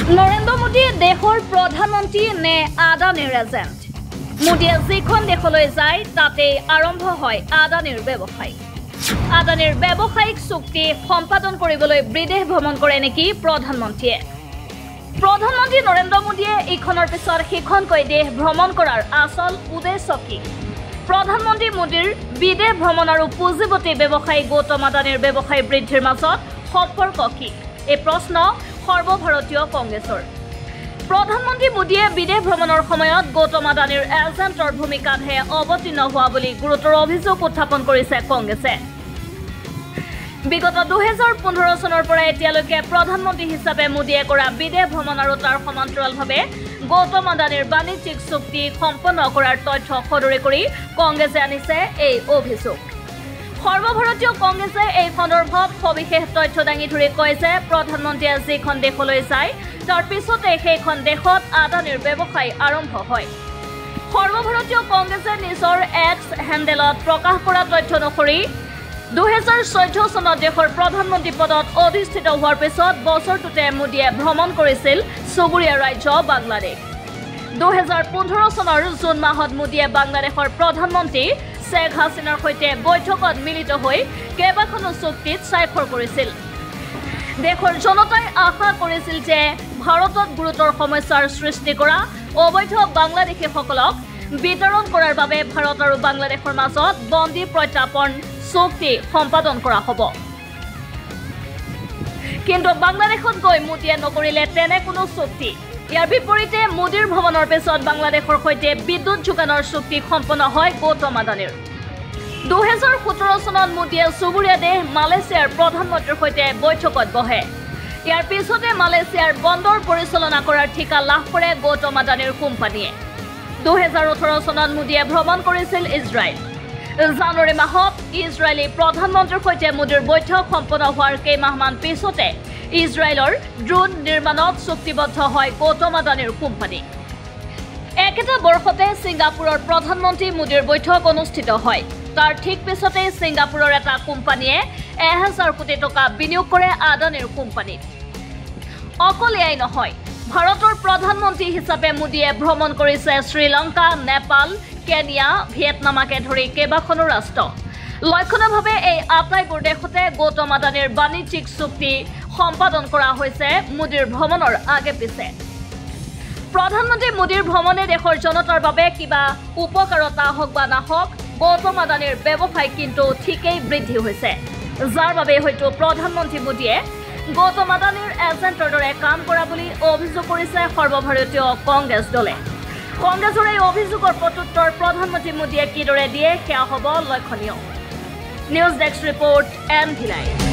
নৰেন্দ্ৰ মোদী দেশৰ প্ৰধানমন্ত্ৰী নে আদানীৰ এজেণ্ট মোদীয়ে যিখন দেশলৈ যায় তাতে আৰম্ভ হয় আদানীৰ ব্যৱসায় আদানীৰ ব্যৱসায়িক চুক্তি সম্পাদন কৰিবলৈ বিদেশ ভ্ৰমণ কৰে নেকি প্ৰধানমন্ত্ৰীয়ে প্ৰধানমন্ত্ৰী নৰেন্দ্ৰ মোদীয়ে ইখনৰ পিছত সিখনকৈ দেশ ভ্ৰমণ কৰাৰ আচল উদ্দেশ্য কি প্ৰধানমন্ত্ৰী মোদীৰ বিদেশ ভ্ৰমণ আৰু পুঁজিপতি ব্যৱসায়ী গৌতম আদানীৰ ব্যৱসায় বৃদ্ধিৰ মাজত সম্পৰ্ক কি এই প্ৰশ্ন সৰ্বভাৰতীয় কংগ্ৰেছৰ প্ৰধানমন্ত্ৰী মোদীয়ে বিদেশ ভ্ৰমণৰ সময়ত গৌতম আদানীৰ এজেণ্টৰ ভূমিকাতহে অৱতীৰ্ণ হোৱা বুলি গুৰুতৰ অভিযোগ উত্থাপন কৰিছে কংগ্ৰেছে বিগত 2015 চনৰ পৰা এতিয়ালৈকে প্ৰধানমন্ত্ৰী হিচাপে মোদীয়ে কৰা বিদেশ ভ্ৰমণ আৰু তাৰ সমান্তৰালভাৱে গৌতম আদানীৰ বাণিজ্যিক চুক্তি সম্পন্ন কৰাৰ তথ্য সদৰি কৰি কংগ্ৰেছে আনিছে এই অভিযোগ সৰ্বভাৰতীয় কংগ্ৰেছে এই সন্দৰ্ভত সবিশেষ তথ্য দাঙি ধৰি কয় যে প্ৰধানমন্ত্ৰীয়ে যিখন দেশলৈ যায় তাৰ পিছতে সেইখন দেশত আদানীৰ ব্যৱসায় আৰম্ভ হয় সৰ্বভাৰতীয় কংগ্ৰেছে নিজৰ এক্স হেণ্ডেলত প্ৰকাশ কৰা তথ্য অনুসৰি 2014 চনত দেশৰ প্ৰধানমন্ত্ৰী পদত অধিষ্ঠিত হোৱাৰ পিছত বছৰটোতে মোদীয়ে ভ্ৰমণ কৰিছিল চুবুৰীয়া ৰাজ্য বাংলাদেশ 2015 চনৰ জুন মাহত মোদীয়ে বাংলাদেশৰ প্ৰধানমন্ত্ৰী শেখ হাছিনাৰ সৈতে বৈঠকত মিলিত হৈ কেইবাখনো চুক্তিত স্বাক্ষৰ কৰিছিল দেশৰ জনতাই আশা কৰিছিল যে ভাৰতত গুৰুতৰ সমস্যাৰ সৃষ্টি কৰা অবৈধ বাংলাদেশীসকলক বিতৰণ কৰাৰ বাবে ভাৰত আৰু বাংলাদেশৰ মাজত বন্দী প্ৰত্যাপন চুক্তি সম্পাদন কৰা হ'ব কিন্তু বাংলাদেশত গৈ মোদীয়ে নকৰিলে তেনে কোনো চুক্তি ইয়াৰ বিপৰীতে মোদীৰ ভ্ৰমণৰ পিছত বাংলাদেশৰ সৈতে বিদ্যুৎ যোগানৰ চুক্তি সম্পন্ন হয় গৌতম আদানীৰ 2017 চনত মোদীয়ে চুবুৰীয়া দেশ মালয়েছিয়াৰ প্ৰধানমন্ত্ৰীৰ সৈতে বৈঠকত বহে ইয়াৰ পিছতে মালয়েছিয়াৰ বন্দৰ পৰিচালনা কৰাৰ ঠিকা লাভ কৰে গৌতম আদানীৰ কোম্পানীয়ে 2018 চনত মোদীয়ে ভ্ৰমণ কৰিছিল ইজৰাইল জানুৱাৰী মাহত ইজৰাইলী প্ৰধানমন্ত্ৰীৰ সৈতে মোদীৰ বৈঠক সম্পন্ন হোৱাৰ কেইমাহমান পিছতে ইজৰাইলৰ ড্ৰোন নিৰ্মাণত চুক্তিবদ্ধ হয় গৌতম আদানীৰ কোম্পানী একেটা বৰ্ষতে ছিংগাপুৰৰ প্ৰধানমন্ত্ৰী মোদীৰ বৈঠক অনুষ্ঠিত হয় তাৰ ঠিক পিছতে ছিংগাপুৰৰ এটা কোম্পানীয়ে 1000 কোটি টকা বিনিয়োগ কৰে আদানীৰ কোম্পানীত অকল এয়াই নহয় ভাৰতৰ প্ৰধানমন্ত্ৰী হিচাপে মোদীয়ে ভ্ৰমণ কৰিছে শ্ৰীলংকা নেপাল কেনিয়া ভিয়েটনামকে ধৰি কেইবাখনো ৰাষ্ট্ৰ লক্ষণীয়ভাৱে এই আটাইবোৰ দেশতে গৌতম আদানীৰ বাণিজ্যিক চুক্তি সম্পাদন কৰা হৈছে মোদীৰ ভ্ৰমণৰ আগে পিছে প্ৰধানমন্ত্ৰী মোদীৰ ভ্ৰমণে দেশৰ জনতাৰ বাবে কিবা উপকাৰতা হওক বা নাহক গৌতম আদানীৰ ব্যৱসায় কিন্তু ঠিকেই বৃদ্ধি হৈছে যাৰ বাবে হয়তো প্ৰধানমন্ত্ৰী মোদীয়ে গৌতম আদানীৰ এজেণ্টৰ দৰে কাম কৰা বুলি অভিযোগ কৰিছে সৰ্বভাৰতীয় কংগ্ৰেছ দলে কংগ্ৰেছৰ এই অভিযোগৰ প্ৰত্যুত্তৰ প্ৰধানমন্ত্ৰী মোদীয়ে কিদৰে দিয়ে সেয়া হ'ব লক্ষণীয় নিউজ ডেস্ক ৰিপৰ্ট এন ভিলাই